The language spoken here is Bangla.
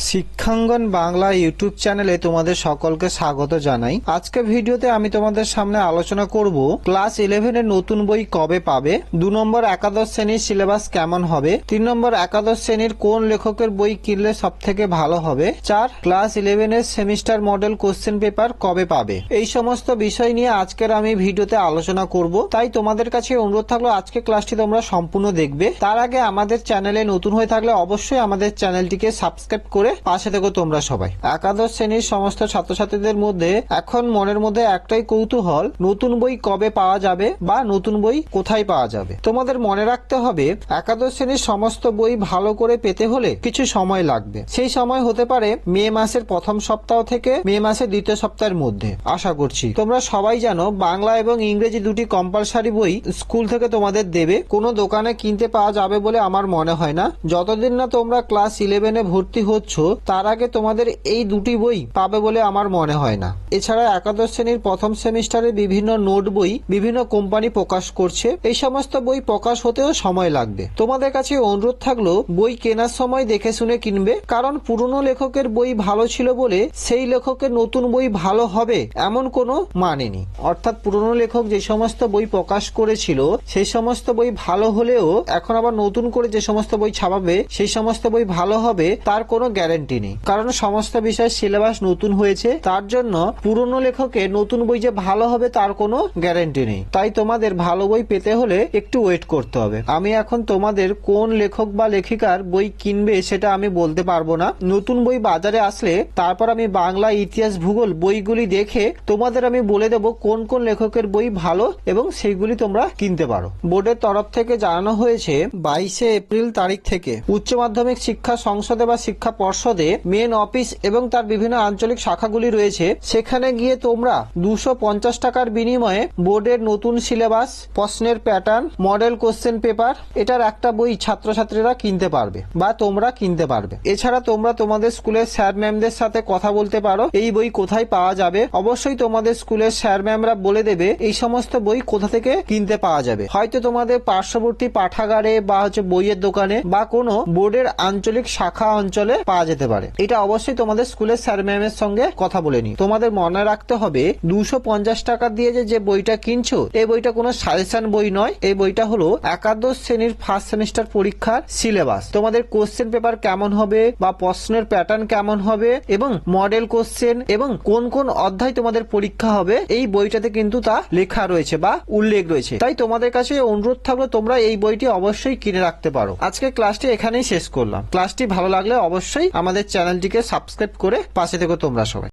শিক্ষাঙ্গন বাংলা ইউটিউব চ্যানেলে তোমাদের সকলকে স্বাগত জানাই। আজকে ভিডিওতে আমি তোমাদের সামনে আলোচনা করব ক্লাস 11 এর নতুন বই কবে পাবে, 2 নম্বর একাদশ শ্রেণীর সিলেবাস কেমন হবে, 3 নম্বর একাদশ শ্রেণীর কোন লেখকের বই কিনলে সবথেকে ভালো হবে, 4 ক্লাস 11 এর সেমিস্টার মডেল কোশ্চেন পেপার কবে পাবে। এই সমস্ত বিষয় নিয়ে আজকের আমি ভিডিওতে আলোচনা করব। তাই তোমাদের কাছে অনুরোধ থাকলো আজকে ক্লাসটি তোমরা সম্পূর্ণ দেখবে। তার আগে আমাদের চ্যানেলে নতুন হয়ে থাকলে অবশ্যই আমাদের চ্যানেলটিকে সাবস্ক্রাইব করে পাশে থেকো তোমরা সবাই। একাদশ শ্রেণীর সমস্ত ছাত্রছাত্রীদের মধ্যে এখন মনের মধ্যে একটাই কৌতূহল, নতুন বই কবে পাওয়া যাবে বা নতুন বই কোথায় পাওয়া যাবে। তোমাদের মনে রাখতে হবে একাদশ শ্রেণীর সমস্ত বই ভালো করে পেতে হলে কিছু সময় লাগবে। সেই সময় হতে পারে মে মাসের প্রথম সপ্তাহ থেকে মে মাসের দ্বিতীয় সপ্তাহের মধ্যে। আশা করছি তোমরা সবাই জানো বাংলা এবং ইংরেজি দুটি কম্পালসারি বই স্কুল থেকে তোমাদের দেবে। কোনো দোকানে কিনতে পাওয়া যাবে বলে আমার মনে হয় না। যতদিন না তোমরা ক্লাস 11-এ ভর্তি হচ্ছ তার আগে তোমাদের এই দুটি বই পাবে বলে আমার মনে হয় না। এছাড়া একাদশ শ্রেণীর প্রথম সেমিস্টারের বিভিন্ন নোট বই বিভিন্ন কোম্পানি প্রকাশ করছে। এই সমস্ত বই প্রকাশ হতেও সময় লাগবে। তোমাদের কাছে অনুরোধ থাকলো বই কেনার সময় দেখে শুনে কিনবে, কারণ পুরনো লেখকের বই ভালো ছিল বলে সেই লেখকের নতুন বই ভালো হবে এমন কোনো মানে নেই। অর্থাৎ পুরনো লেখক যে সমস্ত বই প্রকাশ করেছিল সেই সমস্ত বই ভালো হলেও এখন আবার নতুন করে যে সমস্ত বই ছাপাবে সেই সমস্ত বই ভালো হবে তার কোনো গ্যারান্টি নেই। কারণ সমস্ত বিষয়ের সিলেবাস নতুন হয়েছে, তার জন্য পুরনো লেখকের নতুন বই যে ভালো হবে তার কোনো গ্যারান্টি নেই। তাই তোমাদের ভালো বই পেতে হলে একটু ওয়েট করতে হবে। আমি এখন তোমাদের কোন লেখক বা লেখিকার বই কিনবে সেটা আমি বলতে পারবো না। নতুন বই বাজারে আসলে তারপর আমি বাংলা, ইতিহাস, ভূগোল বইগুলি দেখে তোমাদের আমি বলে দেব কোন কোন লেখকের বই ভালো এবং সেইগুলি তোমরা কিনতে পারো। বোর্ডের তরফ থেকে জানানো হয়েছে 22 এপ্রিল তারিখ থেকে উচ্চ মাধ্যমিক শিক্ষা সংসদে বা শিক্ষা পর্ষদে মেন অফিস এবং তার বিভিন্ন আঞ্চলিক শাখাগুলি রয়েছে। সেখানে গিয়ে তোমরা 250 টাকার বিনিময়ে বোর্ডের নতুন সিলেবাস, প্রশ্নের প্যাটার্ন, মডেল কোশ্চেন পেপার এটার একটা বই ছাত্রছাত্রীরা কিনতে পারবে বা তোমরা কিনতে পারবে। এছাড়া তোমরা তোমাদের স্কুলের স্যার ম্যামদের সাথে কথা বলতে পারো এই বই কোথায় পাওয়া যাবে। অবশ্যই তোমাদের স্কুলের স্যার ম্যামরা বলে দেবে এই সমস্ত বই কোথা থেকে কিনতে পাওয়া যাবে। হয়তো তোমাদের পার্শ্ববর্তী পাঠাগারে বা বইয়ের দোকানে বা কোনো বোর্ডের আঞ্চলিক শাখা অঞ্চলে পাওয়া যেতে পারে। এটা অবশ্যই তোমাদের স্কুলের স্যার ম্যামের সঙ্গে কথা বলে নি। তোমাদের মনে রাখতে হবে 250 টাকা দিয়ে যে বইটা কিনছো এই বইটা কোনো সাজেশন বই নয়। এই বইটা হলো একাদশ শ্রেণীর ফার্স্ট সেমিস্টার পরীক্ষার সিলেবাস। তোমাদের কোশ্চেন পেপার কেমন হবে বা প্রশ্নের প্যাটার্ন কেমন হবে এবং মডেল কোশ্চেন এবং কোন কোন অধ্যায় তোমাদের পরীক্ষা হবে এই বইটাতে কিন্তু তা লেখা রয়েছে বা উল্লেখ রয়েছে। তাই তোমাদের কাছে অনুরোধ থাকলো তোমরা এই বইটি অবশ্যই কিনে রাখতে পারো। আজকে ক্লাসটি এখানেই শেষ করলাম। ক্লাসটি ভালো লাগলে অবশ্যই আমাদের চ্যানেলটিকে সাবস্ক্রাইব করে পাশে থেকো তোমরা সবাই।